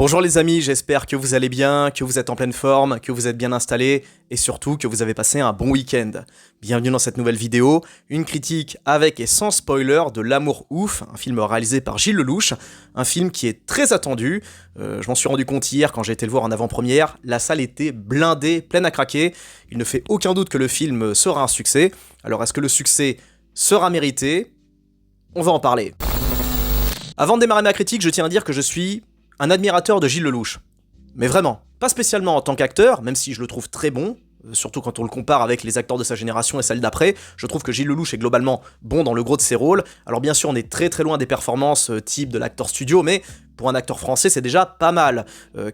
Bonjour les amis, j'espère que vous allez bien, que vous êtes en pleine forme, que vous êtes bien installés et surtout que vous avez passé un bon week-end. Bienvenue dans cette nouvelle vidéo, une critique avec et sans spoiler de L'Amour ouf, un film réalisé par Gilles Lellouche, un film qui est très attendu. Je m'en suis rendu compte hier quand j'ai été le voir en avant-première, la salle était blindée, pleine à craquer. Il ne fait aucun doute que le film sera un succès. Alors est-ce que le succès sera mérité? On va en parler. Avant de démarrer ma critique, je tiens à dire que je suis un admirateur de Gilles Lellouche. Mais vraiment, pas spécialement en tant qu'acteur, même si je le trouve très bon, surtout quand on le compare avec les acteurs de sa génération et celle d'après, je trouve que Gilles Lellouche est globalement bon dans le gros de ses rôles. Alors bien sûr, on est très loin des performances type de l'acteur studio, mais pour un acteur français, c'est déjà pas mal,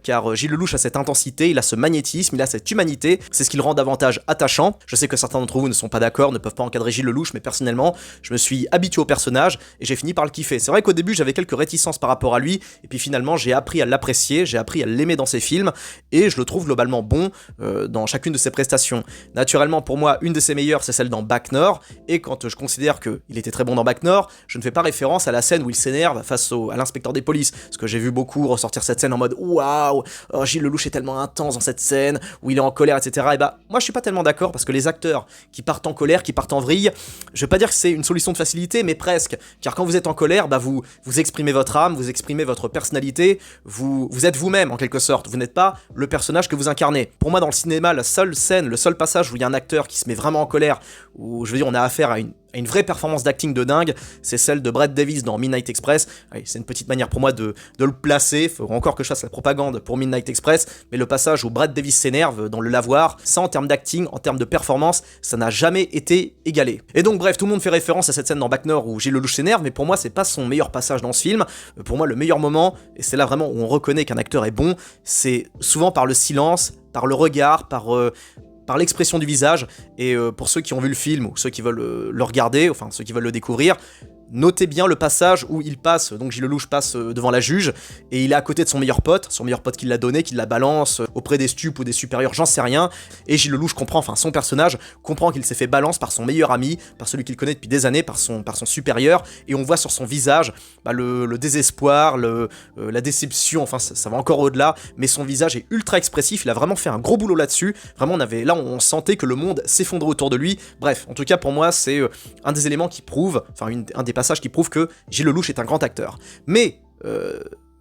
car Gilles Lellouche a cette intensité, il a ce magnétisme, il a cette humanité, c'est ce qui le rend davantage attachant. Je sais que certains d'entre vous ne sont pas d'accord, ne peuvent pas encadrer Gilles Lellouche, mais personnellement, je me suis habitué au personnage et j'ai fini par le kiffer. C'est vrai qu'au début, j'avais quelques réticences par rapport à lui, et puis finalement, j'ai appris à l'apprécier, j'ai appris à l'aimer dans ses films, et je le trouve globalement bon dans chacune de ses prestations. Naturellement, pour moi, une de ses meilleures, c'est celle dans Bac Nord, et quand je considère qu'il était très bon dans Bac Nord, je ne fais pas référence à la scène où il s'énerve face à l'inspecteur des polices, parce que j'ai vu beaucoup ressortir cette scène en mode waouh, Gilles Lellouche est tellement intense dans cette scène où il est en colère, etc. Et bah, moi je suis pas tellement d'accord parce que les acteurs qui partent en colère, qui partent en vrille, je vais pas dire que c'est une solution de facilité, mais presque. Car quand vous êtes en colère, bah vous exprimez votre âme, vous exprimez votre personnalité, vous êtes vous-même en quelque sorte. Vous n'êtes pas le personnage que vous incarnez. Pour moi, dans le cinéma, la seule scène, le seul passage où il y a un acteur qui se met vraiment en colère, où je veux dire on a affaire à une vraie performance d'acting de dingue, c'est celle de Brett Davis dans Midnight Express. Allez, c'est une petite manière pour moi de le placer, il faut encore que je fasse la propagande pour Midnight Express, mais le passage où Brett Davis s'énerve dans le lavoir, ça en termes d'acting, en termes de performance, ça n'a jamais été égalé. Et donc bref, tout le monde fait référence à cette scène dans Bac Nord où Gilles Lellouche s'énerve, mais pour moi c'est pas son meilleur passage dans ce film. Pour moi le meilleur moment, et c'est là vraiment où on reconnaît qu'un acteur est bon, c'est souvent par le silence, par le regard, par l'expression du visage, et pour ceux qui ont vu le film, ou ceux qui veulent le regarder, enfin ceux qui veulent le découvrir, notez bien le passage où il passe, donc Gilles Lellouche passe devant la juge, et il est à côté de son meilleur pote qui l'a donné, qui la balance auprès des stupes ou des supérieurs, j'en sais rien, et Gilles Lellouche comprend, enfin son personnage comprend qu'il s'est fait balance par son meilleur ami, par celui qu'il connaît depuis des années, par son supérieur, et on voit sur son visage le désespoir, la déception, enfin ça va encore au-delà, mais son visage est ultra expressif, il a vraiment fait un gros boulot là-dessus, vraiment on sentait que le monde s'effondrait autour de lui. Bref, en tout cas pour moi c'est un des éléments qui prouve, enfin un des passages qui prouve que Gilles Lellouche est un grand acteur. Mais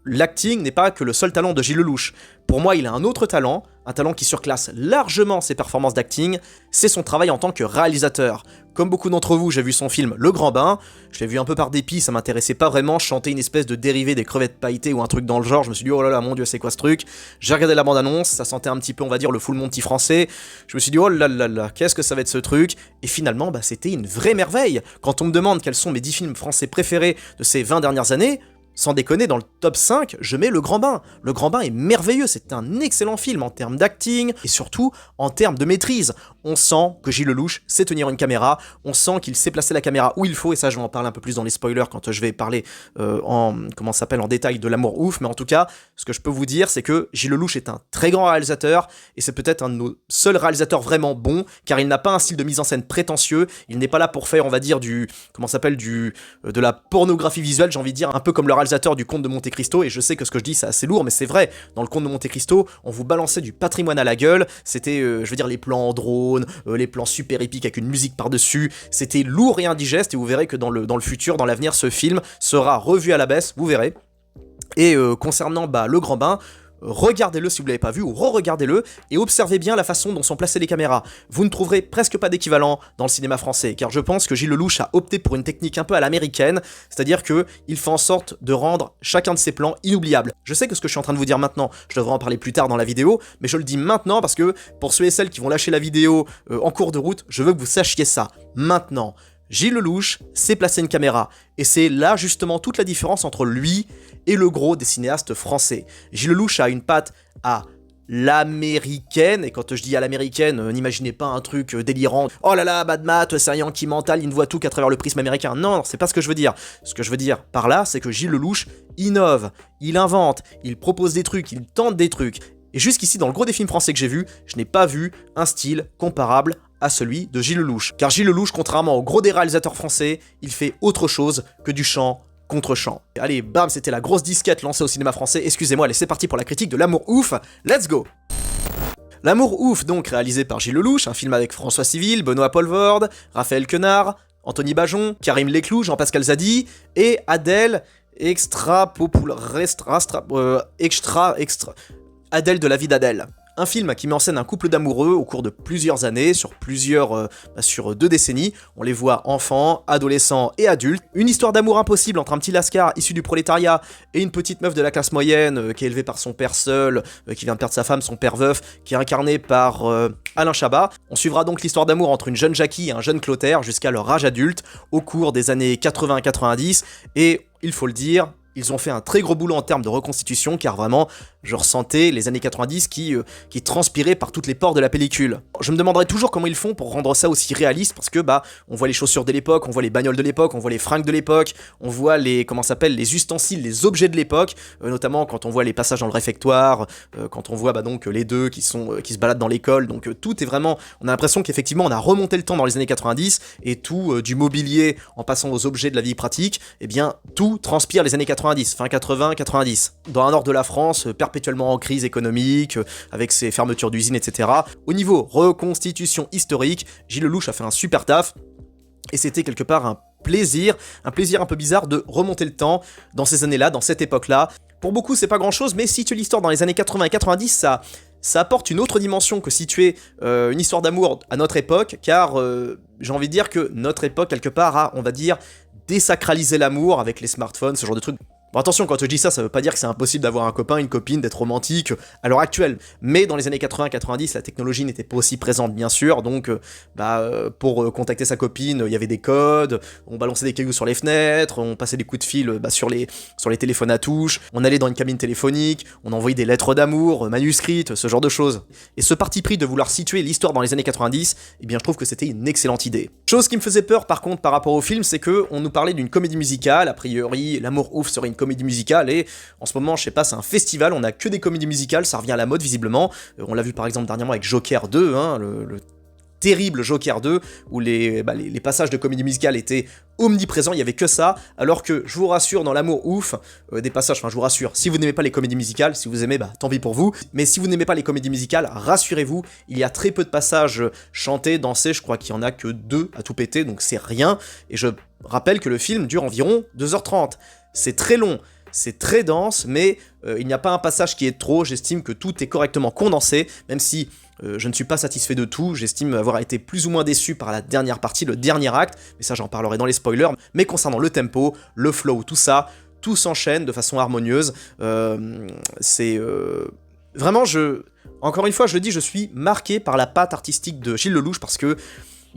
l'acting n'est pas que le seul talent de Gilles Lellouche. Pour moi, il a un autre talent, un talent qui surclasse largement ses performances d'acting, c'est son travail en tant que réalisateur. Comme beaucoup d'entre vous, j'ai vu son film Le Grand Bain, je l'ai vu un peu par dépit, ça m'intéressait pas vraiment, je chantais une espèce de dérivé des crevettes pailletées ou un truc dans le genre, je me suis dit oh là là, mon dieu, c'est quoi ce truc? J'ai regardé la bande-annonce, ça sentait un petit peu, on va dire, le Full Monty français, je me suis dit oh là là là, qu'est-ce que ça va être ce truc? Et finalement, c'était une vraie merveille. Quand on me demande quels sont mes 10 films français préférés de ces 20 dernières années, sans déconner, dans le top 5, je mets Le Grand Bain. Le Grand Bain est merveilleux, c'est un excellent film en termes d'acting et surtout en termes de maîtrise. On sent que Gilles Lellouche sait tenir une caméra, on sent qu'il sait placer la caméra où il faut, et ça je vais en parler un peu plus dans les spoilers quand je vais parler en détail de L'Amour ouf, mais en tout cas, ce que je peux vous dire, c'est que Gilles Lellouche est un très grand réalisateur, et c'est peut-être un de nos seuls réalisateurs vraiment bons, car il n'a pas un style de mise en scène prétentieux, il n'est pas là pour faire, on va dire, de la pornographie visuelle, j'ai envie de dire, un peu comme le réalisateur du Comte de Monte Cristo, et je sais que ce que je dis c'est assez lourd, mais c'est vrai, dans le Comte de Monte Cristo, on vous balançait du patrimoine à la gueule, c'était, je veux dire, les plans en drone, les plans super épiques avec une musique par-dessus, c'était lourd et indigeste, et vous verrez que dans le futur, dans l'avenir, ce film sera revu à la baisse, vous verrez. Et concernant Le Grand Bain, regardez-le si vous ne l'avez pas vu, ou re-regardez-le, et observez bien la façon dont sont placées les caméras. Vous ne trouverez presque pas d'équivalent dans le cinéma français, car je pense que Gilles Lellouche a opté pour une technique un peu à l'américaine, c'est-à-dire qu'il fait en sorte de rendre chacun de ses plans inoubliables. Je sais que ce que je suis en train de vous dire maintenant, je devrais en parler plus tard dans la vidéo, mais je le dis maintenant parce que pour ceux et celles qui vont lâcher la vidéo en cours de route, je veux que vous sachiez ça, maintenant. Gilles Lellouche sait placer une caméra, et c'est là justement toute la différence entre lui et le gros des cinéastes français. Gilles Lellouche a une patte à l'américaine, et quand je dis à l'américaine, n'imaginez pas un truc délirant, oh là là, Mad Matt, c'est un Yankee mental, il ne voit tout qu'à travers le prisme américain. Non, c'est pas ce que je veux dire. Ce que je veux dire par là, c'est que Gilles Lellouche innove, il invente, il propose des trucs, il tente des trucs. Et jusqu'ici, dans le gros des films français que j'ai vus, je n'ai pas vu un style comparable à celui de Gilles Lellouche. Car Gilles Lellouche, contrairement au gros des réalisateurs français, il fait autre chose que du chant contre-champ. Allez, bam, c'était la grosse disquette lancée au cinéma français, excusez-moi, allez, c'est parti pour la critique de L'Amour Ouf, let's go! L'Amour Ouf, donc réalisé par Gilles Lellouche, un film avec François Civil, Benoît Poelvoorde, Raphaël Quenard, Anthony Bajon, Karim Leclou, Jean-Pascal Zadi et Adèle Adèle de la vie d'Adèle. Un film qui met en scène un couple d'amoureux au cours de plusieurs années, sur 2 décennies. On les voit enfants, adolescents et adultes. Une histoire d'amour impossible entre un petit lascar issu du prolétariat et une petite meuf de la classe moyenne qui est élevée par son père seul, qui vient de perdre sa femme, son père veuf, qui est incarné par Alain Chabat. On suivra donc l'histoire d'amour entre une jeune Jackie et un jeune Clotaire jusqu'à leur âge adulte au cours des années 80-90. Et il faut le dire, ils ont fait un très gros boulot en termes de reconstitution, car vraiment, je ressentais les années 90 qui transpiraient par toutes les pores de la pellicule. Je me demanderais toujours comment ils font pour rendre ça aussi réaliste, parce que on voit les chaussures de l'époque, on voit les bagnoles de l'époque, on voit les fringues de l'époque, on voit les ustensiles, les objets de l'époque, notamment quand on voit les passages dans le réfectoire, quand on voit donc les deux qui se baladent dans l'école, donc tout est vraiment, on a l'impression qu'effectivement on a remonté le temps dans les années 90, et tout, du mobilier en passant aux objets de la vie pratique, eh bien tout transpire les années 90, fin 80-90. Dans un nord de la France, perpétuellement en crise économique, avec ses fermetures d'usines, etc. Au niveau reconstitution historique, Gilles Lellouche a fait un super taf, et c'était quelque part un plaisir un peu bizarre de remonter le temps dans ces années-là, dans cette époque-là. Pour beaucoup, c'est pas grand-chose, mais situer l'histoire dans les années 80 et 90, ça apporte une autre dimension que situer une histoire d'amour à notre époque, car j'ai envie de dire que notre époque, quelque part, a, on va dire, désacralisé l'amour avec les smartphones, ce genre de trucs. Bon, attention, quand je dis ça, ça veut pas dire que c'est impossible d'avoir un copain, une copine, d'être romantique à l'heure actuelle. Mais dans les années 80-90, la technologie n'était pas aussi présente, bien sûr. Donc, pour contacter sa copine, il y avait des codes, on balançait des cailloux sur les fenêtres, on passait des coups de fil sur les téléphones à touche, on allait dans une cabine téléphonique, on envoyait des lettres d'amour, manuscrites, ce genre de choses. Et ce parti pris de vouloir situer l'histoire dans les années 90, eh bien, je trouve que c'était une excellente idée. Chose qui me faisait peur, par contre, par rapport au film, c'est que on nous parlait d'une comédie musicale. A priori, L'Amour Ouf serait une comédie musicale, et en ce moment, je sais pas, c'est un festival, on a que des comédies musicales, ça revient à la mode visiblement. On l'a vu par exemple dernièrement avec Joker 2, le terrible Joker 2, où les passages de comédie musicale étaient omniprésents, il y avait que ça, alors que je vous rassure, dans L'Amour Ouf, des passages, je vous rassure, si vous n'aimez pas les comédies musicales, si vous aimez, tant pis pour vous, mais si vous n'aimez pas les comédies musicales, rassurez-vous, il y a très peu de passages chantés, dansés, je crois qu'il y en a que 2 à tout péter, donc c'est rien, et je rappelle que le film dure environ 2h30, c'est très long, c'est très dense, mais il n'y a pas un passage qui est trop, j'estime que tout est correctement condensé, même si je ne suis pas satisfait de tout, j'estime avoir été plus ou moins déçu par la dernière partie, le dernier acte, mais ça j'en parlerai dans les spoilers, mais concernant le tempo, le flow, tout ça, tout s'enchaîne de façon harmonieuse, vraiment, encore une fois je le dis, je suis marqué par la patte artistique de Gilles Lellouche, parce que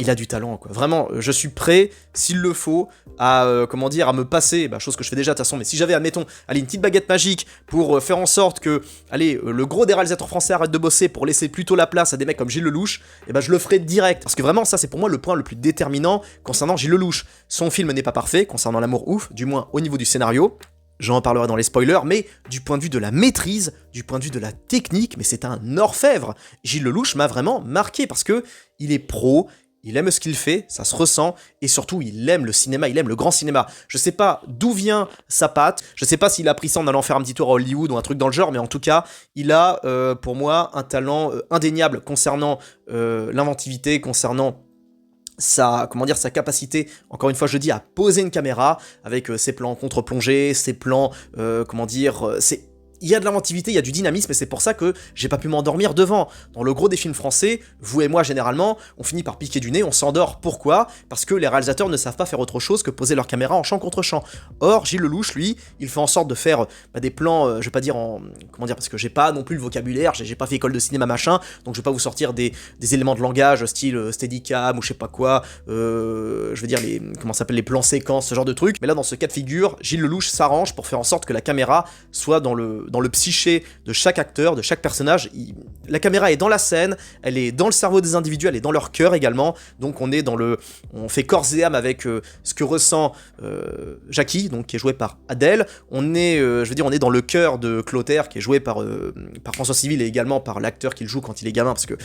il a du talent, quoi. Vraiment, je suis prêt, s'il le faut, à me passer, chose que je fais déjà de toute façon, mais si j'avais, admettons, une petite baguette magique pour faire en sorte que, le gros des réalisateurs français arrête de bosser pour laisser plutôt la place à des mecs comme Gilles Lellouche, je le ferais direct. Parce que vraiment, ça, c'est pour moi le point le plus déterminant concernant Gilles Lellouche. Son film n'est pas parfait, concernant L'Amour Ouf, du moins au niveau du scénario. J'en parlerai dans les spoilers, mais du point de vue de la maîtrise, du point de vue de la technique, mais c'est un orfèvre. Gilles Lellouche m'a vraiment marqué parce que il est pro, il aime ce qu'il fait, ça se ressent, et surtout il aime le cinéma, il aime le grand cinéma. Je sais pas d'où vient sa patte, je sais pas s'il a pris ça en allant faire un petit tour à Hollywood ou un truc dans le genre, mais en tout cas, il a pour moi un talent indéniable concernant l'inventivité, concernant sa capacité, encore une fois je dis, à poser une caméra, avec ses plans en contre-plongée, ses plans, il y a de l'inventivité, il y a du dynamisme, et c'est pour ça que j'ai pas pu m'endormir devant. Dans le gros des films français, vous et moi généralement, on finit par piquer du nez, on s'endort. Pourquoi ? Parce que les réalisateurs ne savent pas faire autre chose que poser leur caméra en champ contre champ. Or, Gilles Lellouche, lui, il fait en sorte de faire des plans, je vais pas dire parce que j'ai pas non plus le vocabulaire, j'ai pas fait école de cinéma machin, donc je vais pas vous sortir des éléments de langage style Steadicam ou je sais pas quoi, je veux dire les plans séquences, ce genre de trucs. Mais là, dans ce cas de figure, Gilles Lellouche s'arrange pour faire en sorte que la caméra soit dans le psyché de chaque acteur, de chaque personnage. La caméra est dans la scène, elle est dans le cerveau des individus, elle est dans leur cœur également, donc on fait corps et âme avec ce que ressent Jackie, donc qui est joué par Adèle. On est dans le cœur de Clotaire, qui est joué par François Civil, et également par l'acteur qu'il joue quand il est gamin, parce que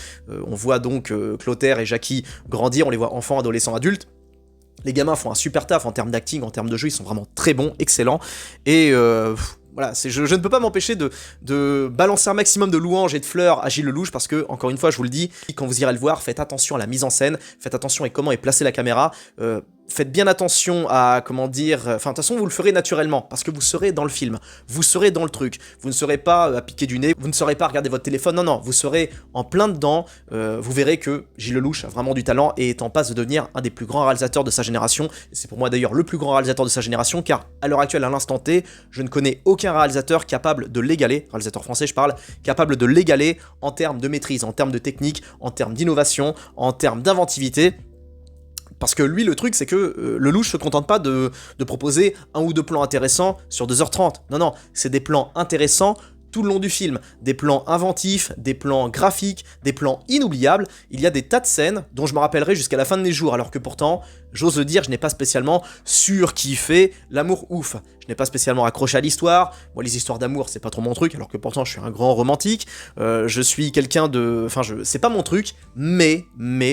on voit donc Clotaire et Jackie grandir, on les voit enfants, adolescents, adultes. Les gamins font un super taf en termes d'acting, en termes de jeu, ils sont vraiment très bons, excellents. Et voilà, je ne peux pas m'empêcher de balancer un maximum de louanges et de fleurs à Gilles Lellouche parce que, encore une fois, je vous le dis, quand vous irez le voir, faites attention à la mise en scène, faites attention à comment est placée la caméra, faites bien attention à, comment dire, enfin, de toute façon, vous le ferez naturellement, parce que vous serez dans le film, vous serez dans le truc, vous ne serez pas à piquer du nez, vous ne serez pas à regarder votre téléphone, non, vous serez en plein dedans, vous verrez que Gilles Lellouche a vraiment du talent et est en passe de devenir un des plus grands réalisateurs de sa génération, et c'est pour moi d'ailleurs le plus grand réalisateur de sa génération, car à l'heure actuelle, à l'instant T, je ne connais aucun réalisateur capable de l'égaler, réalisateur français je parle, capable de l'égaler en termes de maîtrise, en termes de technique, en termes d'innovation, en termes d'inventivité. Parce que lui, le truc, c'est que Lellouche se contente pas de proposer un ou deux plans intéressants sur 2h30. Non, c'est des plans intéressants tout le long du film. Des plans inventifs, des plans graphiques, des plans inoubliables. Il y a des tas de scènes dont je me rappellerai jusqu'à la fin de mes jours, alors que pourtant, j'ose le dire, je n'ai pas spécialement surkiffé l'amour ouf. Je n'ai pas spécialement accroché à l'histoire. Moi, les histoires d'amour, c'est pas trop mon truc, alors que pourtant, je suis un grand romantique. Je suis quelqu'un de... Enfin, c'est pas mon truc, mais,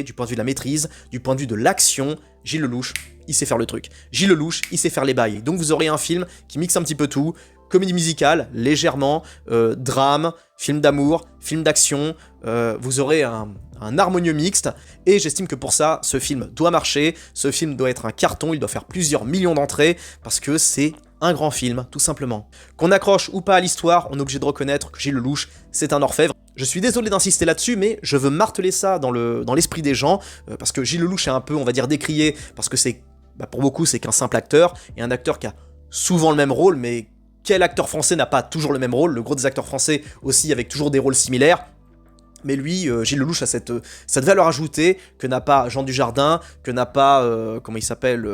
du point de vue de la maîtrise, du point de vue de l'action, Gilles Lellouche, il sait faire le truc. Gilles Lellouche, il sait faire les bails. Donc, vous aurez un film qui mixe un petit peu tout. Comédie musicale, légèrement, drame, film d'amour, film d'action, vous aurez un harmonieux mixte, et j'estime que pour ça, ce film doit marcher, ce film doit être un carton, il doit faire plusieurs millions d'entrées, parce que c'est un grand film, tout simplement. Qu'on accroche ou pas à l'histoire, on est obligé de reconnaître que Gilles Lellouche, c'est un orfèvre. Je suis désolé d'insister là-dessus, mais je veux marteler ça dans l'esprit des gens, parce que Gilles Lellouche est un peu, on va dire, décrié, parce que c'est, pour beaucoup, c'est qu'un simple acteur, et un acteur qui a souvent le même rôle, mais quel acteur français n'a pas toujours le même rôle? Le gros des acteurs français aussi avec toujours des rôles similaires. Mais lui, Gilles Lellouche a cette valeur ajoutée que n'a pas Jean Dujardin, que n'a pas, comment il s'appelle,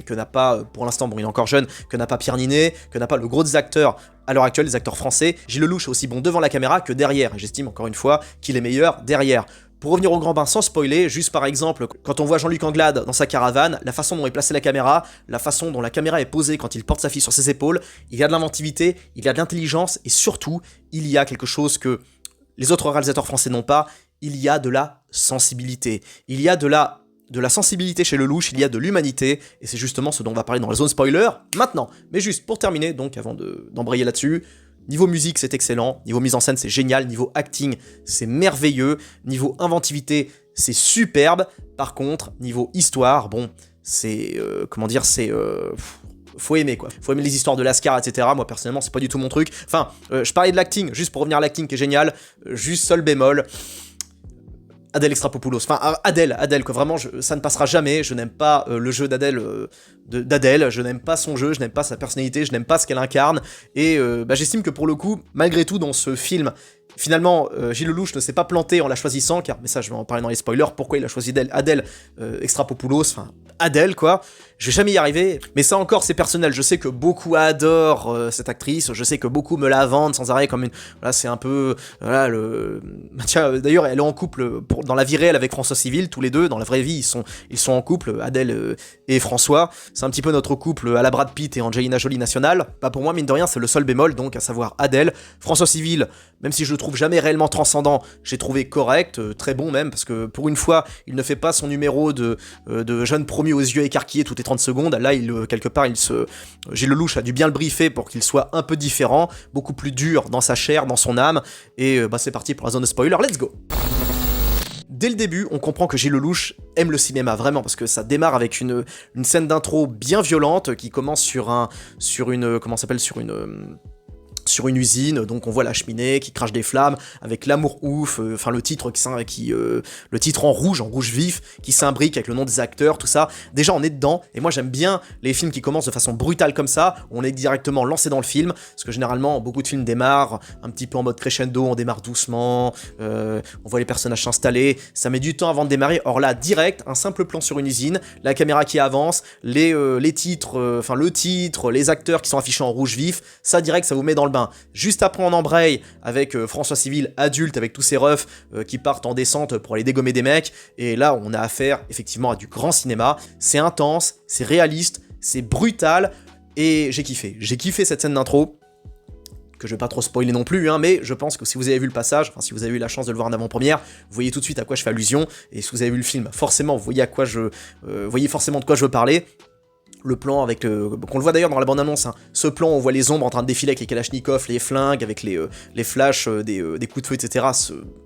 que n'a pas, pour l'instant, bon il est encore jeune, que n'a pas Pierre Ninet, que n'a pas le gros des acteurs à l'heure actuelle, les acteurs français. Gilles Lellouche est aussi bon devant la caméra que derrière, et j'estime encore une fois qu'il est meilleur derrière. Pour revenir au grand bain sans spoiler, juste par exemple, quand on voit Jean-Luc Anglade dans sa caravane, la façon dont est placée la caméra, la façon dont la caméra est posée quand il porte sa fille sur ses épaules, il y a de l'inventivité, il y a de l'intelligence, et surtout, il y a quelque chose que les autres réalisateurs français n'ont pas, il y a de la sensibilité. Il y a de la sensibilité chez Lellouche, il y a de l'humanité, et c'est justement ce dont on va parler dans la zone spoiler maintenant. Mais juste pour terminer, donc avant d'embrayer là-dessus, niveau musique, c'est excellent. Niveau mise en scène, c'est génial. Niveau acting, c'est merveilleux. Niveau inventivité, c'est superbe. Par contre, niveau histoire, bon, c'est... comment dire, c'est... faut aimer, quoi. Faut aimer les histoires de Lascar, etc. Moi, personnellement, c'est pas du tout mon truc. Enfin, je parlais de l'acting, juste pour revenir à l'acting qui est génial. Juste seul bémol. Adèle Exarchopoulos, enfin Adèle quoi, vraiment ça ne passera jamais, je n'aime pas le jeu d'Adèle, je n'aime pas son jeu, je n'aime pas sa personnalité, je n'aime pas ce qu'elle incarne, et j'estime que pour le coup, malgré tout dans ce film, finalement Gilles Lellouche ne s'est pas planté en la choisissant, car, mais ça je vais en parler dans les spoilers, pourquoi il a choisi Adèle Exarchopoulos, enfin Adèle quoi, je vais jamais y arriver, mais ça encore c'est personnel, je sais que beaucoup adorent cette actrice, je sais que beaucoup me la vendent sans arrêt comme une, voilà c'est un peu, voilà tiens d'ailleurs elle est en couple dans la vie réelle avec François Civil, tous les deux, dans la vraie vie ils sont en couple, Adèle et François, c'est un petit peu notre couple à la Brad Pitt et Angelina Jolie nationale, pour moi mine de rien c'est le seul bémol, donc à savoir Adèle, François Civil, même si je le trouve jamais réellement transcendant, j'ai trouvé correct, très bon même, parce que pour une fois il ne fait pas son numéro de jeune promu aux yeux écarquillés toutes les 30 secondes, là quelque part Gilles Lellouche a dû bien le briefer pour qu'il soit un peu différent, beaucoup plus dur dans sa chair, dans son âme, et c'est parti pour la zone de spoiler, let's go. Dès le début, on comprend que Gilles Lellouche aime le cinéma, vraiment, parce que ça démarre avec une scène d'intro bien violente qui commence sur une usine, donc on voit la cheminée qui crache des flammes, avec l'amour ouf, enfin le titre le titre en rouge vif, qui s'imbrique avec le nom des acteurs, tout ça. Déjà on est dedans, et moi j'aime bien les films qui commencent de façon brutale comme ça, où on est directement lancé dans le film, parce que généralement beaucoup de films démarrent un petit peu en mode crescendo, on démarre doucement, on voit les personnages s'installer, ça met du temps avant de démarrer. Or là, direct, un simple plan sur une usine, la caméra qui avance, les titres, le titre, les acteurs qui sont affichés en rouge vif, ça direct ça vous met dans le bain. Juste après on embraye avec François Civil adulte avec tous ses refs qui partent en descente pour aller dégommer des mecs, et là on a affaire effectivement à du grand cinéma, c'est intense, c'est réaliste, c'est brutal, et j'ai kiffé cette scène d'intro. que je vais pas trop spoiler non plus, hein, mais je pense que si vous avez vu le passage, enfin si vous avez eu la chance de le voir en avant-première, vous voyez tout de suite à quoi je fais allusion, et si vous avez vu le film, forcément, vous voyez voyez forcément de quoi je veux parler. Le plan avec qu'on le voit d'ailleurs dans la bande-annonce, hein. Ce plan où on voit les ombres en train de défiler avec les kalachnikovs, les flingues, avec les flashs des coups de feu, etc.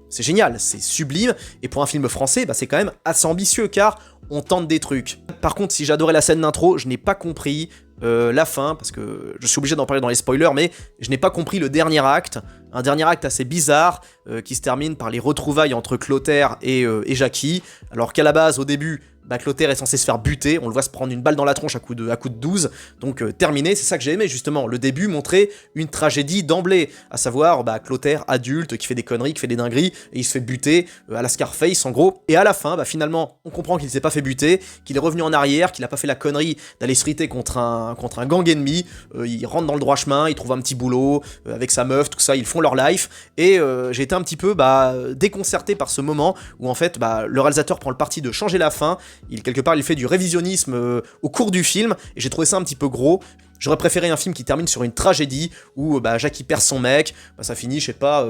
C'est génial, c'est sublime, et pour un film français, bah, c'est quand même assez ambitieux, car on tente des trucs. Par contre, si j'adorais la scène d'intro, je n'ai pas compris la fin, parce que je suis obligé d'en parler dans les spoilers, mais je n'ai pas compris le dernier acte, un dernier acte assez bizarre, qui se termine par les retrouvailles entre Clotaire et Jackie, alors qu'à la base, au début, bah, Clotaire est censé se faire buter, on le voit se prendre une balle dans la tronche à coup de 12, donc terminé, c'est ça que j'ai aimé justement, le début montrait une tragédie d'emblée, à savoir bah, Clotaire adulte qui fait des conneries, qui fait des dingueries, et il se fait buter à la Scarface en gros, et à la fin, bah, finalement, on comprend qu'il s'est pas fait buter, qu'il est revenu en arrière, qu'il a pas fait la connerie d'aller se friter contre un gang ennemi, il rentre dans le droit chemin, il trouve un petit boulot, avec sa meuf, tout ça, ils font leur life, et j'ai été un petit peu déconcerté par ce moment, où en fait, le réalisateur prend le parti de changer la fin. Quelque part, il fait du révisionnisme au cours du film, et j'ai trouvé ça un petit peu gros. J'aurais préféré un film qui termine sur une tragédie, où Jackie perd son mec, ça finit, je sais pas,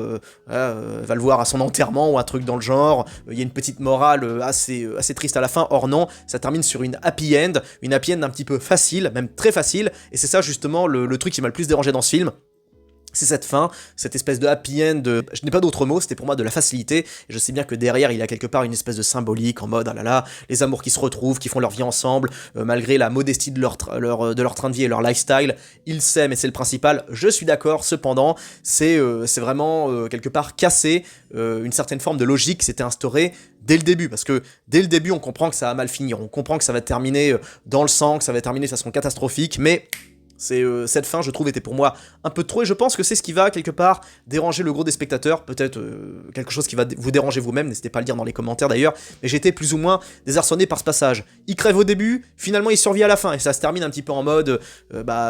va le voir à son enterrement, ou un truc dans le genre, il y a une petite morale assez triste à la fin, or non, ça termine sur une happy end un petit peu facile, même très facile, et c'est ça justement le truc qui m'a le plus dérangé dans ce film. C'est cette fin, cette espèce de happy end, je n'ai pas d'autre mot, c'était pour moi de la facilité, et je sais bien que derrière il y a quelque part une espèce de symbolique en mode ah là là, les amours qui se retrouvent, qui font leur vie ensemble, malgré la modestie de leur train de vie et leur lifestyle, ils s'aiment et c'est le principal, je suis d'accord, cependant, c'est vraiment quelque part casser une certaine forme de logique qui s'était instaurée dès le début, parce que dès le début on comprend que ça va mal finir, on comprend que ça va terminer dans le sang, que ça va terminer de façon catastrophique, mais cette fin, je trouve, était pour moi un peu trop, et je pense que c'est ce qui va, quelque part, déranger le gros des spectateurs, peut-être quelque chose qui va vous déranger vous-même, n'hésitez pas à le dire dans les commentaires d'ailleurs, mais j'ai été plus ou moins désarçonné par ce passage. Il crève au début, finalement il survit à la fin, et ça se termine un petit peu en mode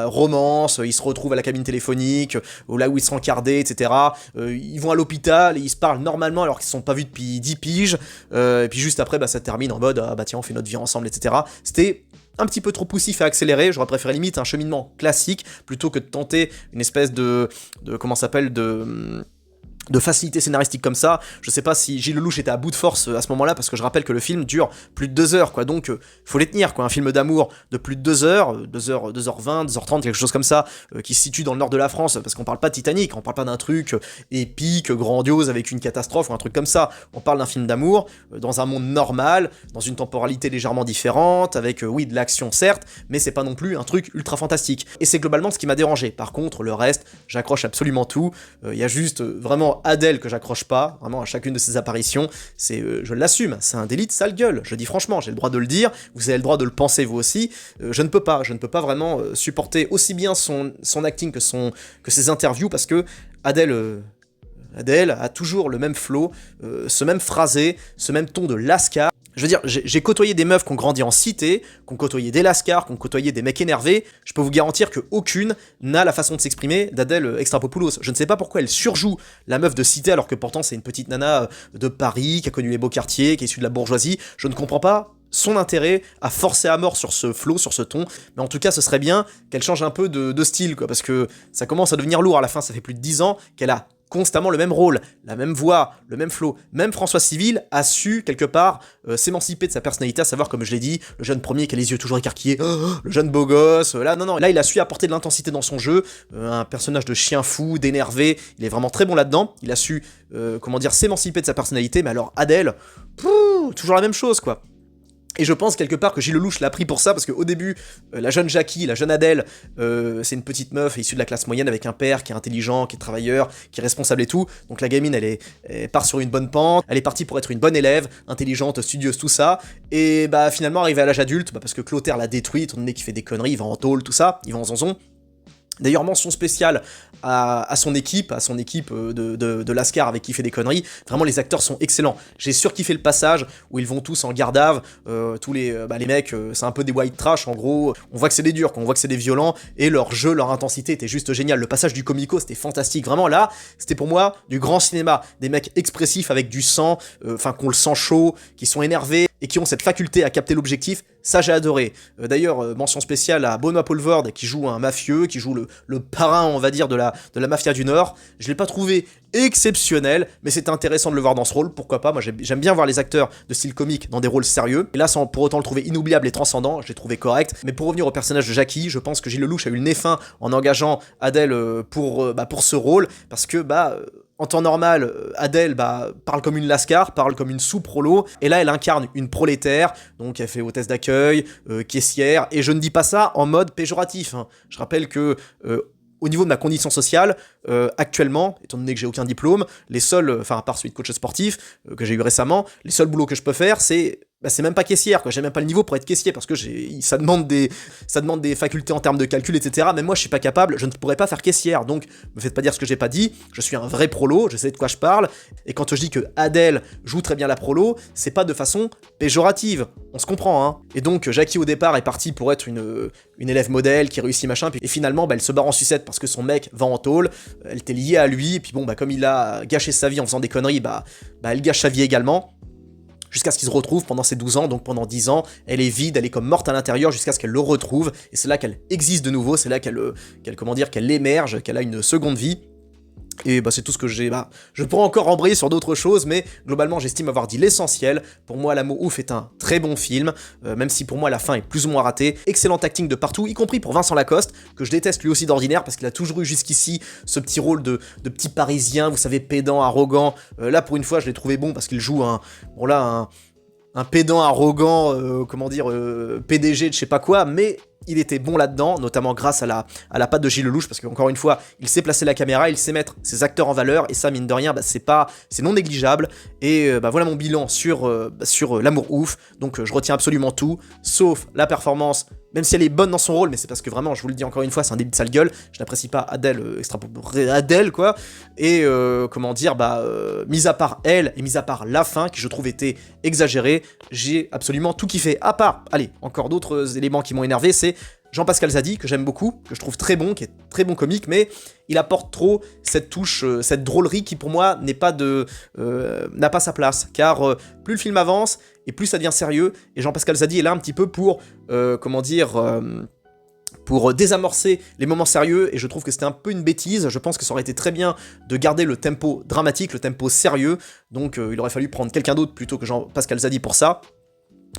romance, ils se retrouvent à la cabine téléphonique, là où ils sont encardés, etc. Ils vont à l'hôpital, et ils se parlent normalement alors qu'ils se sont pas vus depuis 10 piges, et puis juste après, ça termine en mode, tiens, on fait notre vie ensemble, etc. C'était un petit peu trop poussif à accélérer, j'aurais préféré limite un cheminement classique, plutôt que de tenter une espèce de facilité scénaristique comme ça. Je sais pas si Gilles Lelouch était à bout de force à ce moment-là, parce que je rappelle que le film dure plus de 2 heures, quoi, donc faut les tenir, quoi, un film d'amour de plus de 2 heures, 2h20, 2h30, quelque chose comme ça, qui se situe dans le nord de la France, parce qu'on parle pas de Titanic, on parle pas d'un truc épique, grandiose, avec une catastrophe, ou un truc comme ça, on parle d'un film d'amour, dans un monde normal, dans une temporalité légèrement différente, avec, oui, de l'action certes, mais c'est pas non plus un truc ultra fantastique, et c'est globalement ce qui m'a dérangé. Par contre, le reste, j'accroche absolument tout, il y a juste, vraiment, Adèle que j'accroche pas, vraiment à chacune de ses apparitions, je l'assume, c'est un délit de sale gueule, je dis franchement, j'ai le droit de le dire, vous avez le droit de le penser vous aussi, je ne peux pas vraiment supporter aussi bien son acting que ses interviews, parce que Adèle a toujours le même flow, ce même phrasé, ce même ton de lascar. Je veux dire, j'ai côtoyé des meufs qui ont grandi en cité, qui ont côtoyé des lascars, qui ont côtoyé des mecs énervés, je peux vous garantir qu'aucune n'a la façon de s'exprimer d'Adèle Extrapopoulos. Je ne sais pas pourquoi elle surjoue la meuf de cité, alors que pourtant c'est une petite nana de Paris, qui a connu les beaux quartiers, qui est issue de la bourgeoisie, je ne comprends pas son intérêt à forcer à mort sur ce flow, sur ce ton, mais en tout cas ce serait bien qu'elle change un peu de style, quoi, parce que ça commence à devenir lourd à la fin, ça fait plus de 10 ans qu'elle a constamment le même rôle, la même voix, le même flow. Même François Civil a su, quelque part, s'émanciper de sa personnalité, à savoir, comme je l'ai dit, le jeune premier qui a les yeux toujours écarquillés, le jeune beau gosse, là, non, là, il a su apporter de l'intensité dans son jeu, un personnage de chien fou, d'énervé, il est vraiment très bon là-dedans, il a su, s'émanciper de sa personnalité, mais alors Adèle, toujours la même chose, quoi. Et je pense quelque part que Gilles Lelouch l'a pris pour ça, parce qu'au début, la jeune Jackie, la jeune Adèle, c'est une petite meuf issue de la classe moyenne avec un père qui est intelligent, qui est travailleur, qui est responsable et tout. Donc la gamine, elle part sur une bonne pente, elle est partie pour être une bonne élève, intelligente, studieuse, tout ça. Et finalement, arrivée à l'âge adulte, parce que Clotaire l'a détruit, étant donné qu'il fait des conneries, il va en tôle, tout ça, il va en zonzon. D'ailleurs, mention spéciale à son équipe de Lascar avec qui il fait des conneries. Vraiment, les acteurs sont excellents. J'ai surkiffé le passage où ils vont tous en garde-ave. Tous les mecs, c'est un peu des white trash en gros. On voit que c'est des durs, on voit que c'est des violents. Et leur jeu, leur intensité était juste génial. Le passage du comico, c'était fantastique. Vraiment, là, c'était pour moi du grand cinéma. Des mecs expressifs avec du sang, qui ont le sang chaud, qui sont énervés et qui ont cette faculté à capter l'objectif. Ça, j'ai adoré. D'ailleurs, mention spéciale à Benoît Poelvoorde, qui joue un mafieux, qui joue le parrain, on va dire, de la mafia du Nord. Je l'ai pas trouvé exceptionnel, mais c'était intéressant de le voir dans ce rôle, pourquoi pas. Moi, j'aime bien voir les acteurs de style comique dans des rôles sérieux. Et là, sans pour autant le trouver inoubliable et transcendant, je l'ai trouvé correct. Mais pour revenir au personnage de Jackie, je pense que Gilles Lelouch a eu le nez fin en engageant Adèle pour ce rôle, parce que, en temps normal, Adèle parle comme une lascar, parle comme une sous-prolo, et là elle incarne une prolétaire, donc elle fait hôtesse d'accueil, caissière, et je ne dis pas ça en mode péjoratif, hein. Je rappelle que au niveau de ma condition sociale, actuellement, étant donné que j'ai aucun diplôme, les seuls, enfin à part celui de coach sportif que j'ai eu récemment, les seuls boulots que je peux faire, c'est même pas caissière, quoi. J'ai même pas le niveau pour être caissier, parce que ça demande des facultés en termes de calcul, etc. Même moi, je suis pas capable, je ne pourrais pas faire caissière. Donc, me faites pas dire ce que j'ai pas dit. Je suis un vrai prolo, je sais de quoi je parle. Et quand je dis que Adèle joue très bien la prolo, c'est pas de façon péjorative. On se comprend, hein. Et donc, Jackie au départ est partie pour être une élève modèle qui réussit machin, et finalement, elle se barre en sucette parce que son mec va en tôle. Elle était liée à lui, et puis comme il a gâché sa vie en faisant des conneries, elle gâche sa vie également. Jusqu'à ce qu'ils se retrouvent pendant ces 12 ans, donc pendant 10 ans, elle est vide, elle est comme morte à l'intérieur jusqu'à ce qu'elle le retrouve, et c'est là qu'elle existe de nouveau, c'est là qu'elle émerge, qu'elle a une seconde vie. Et c'est tout ce que j'ai. Je pourrais encore embrayer sur d'autres choses, mais globalement, j'estime avoir dit l'essentiel. Pour moi, L'Amour ouf est un très bon film, même si pour moi la fin est plus ou moins ratée. Excellent acting de partout, y compris pour Vincent Lacoste, que je déteste lui aussi d'ordinaire, parce qu'il a toujours eu jusqu'ici ce petit rôle de petit parisien, vous savez, pédant, arrogant. Là, pour une fois, je l'ai trouvé bon, parce qu'il joue un pédant arrogant, PDG de je sais pas quoi, mais il était bon là-dedans, notamment grâce à la patte de Gilles Lelouch, parce qu'encore une fois, il sait placer la caméra, il sait mettre ses acteurs en valeur, et ça, mine de rien, c'est non négligeable. Et voilà mon bilan sur L'Amour ouf. Donc je retiens absolument tout, sauf la performance, même si elle est bonne dans son rôle, mais c'est parce que vraiment, je vous le dis encore une fois, c'est un début de sale gueule. Je n'apprécie pas Adèle, quoi. Et mis à part elle, et mis à part la fin, qui je trouve était exagérée, j'ai absolument tout kiffé. À part, allez, encore d'autres éléments qui m'ont énervé, c'est Jean-Pascal Zadi, que j'aime beaucoup, que je trouve très bon, qui est très bon comique, mais il apporte trop cette touche, cette drôlerie qui pour moi n'a pas sa place, car plus le film avance, et plus ça devient sérieux, et Jean-Pascal Zadi est là un petit peu pour désamorcer les moments sérieux, et je trouve que c'était un peu une bêtise. Je pense que ça aurait été très bien de garder le tempo dramatique, le tempo sérieux, donc il aurait fallu prendre quelqu'un d'autre plutôt que Jean-Pascal Zadi pour ça.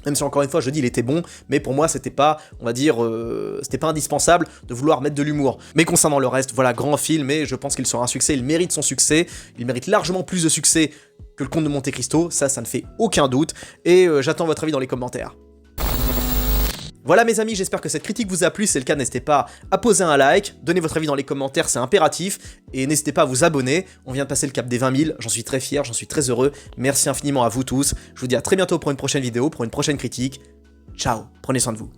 Même si encore une fois je dis il était bon, mais pour moi c'était pas, c'était pas indispensable de vouloir mettre de l'humour. Mais concernant le reste, voilà, grand film, et je pense qu'il sera un succès, il mérite son succès, il mérite largement plus de succès que Le Comte de Monte Cristo, ça ne fait aucun doute, et j'attends votre avis dans les commentaires. Voilà mes amis, j'espère que cette critique vous a plu, si c'est le cas n'hésitez pas à poser un like, donnez votre avis dans les commentaires, c'est impératif, et n'hésitez pas à vous abonner, on vient de passer le cap des 20 000, j'en suis très fier, j'en suis très heureux, merci infiniment à vous tous, je vous dis à très bientôt pour une prochaine vidéo, pour une prochaine critique, ciao, prenez soin de vous.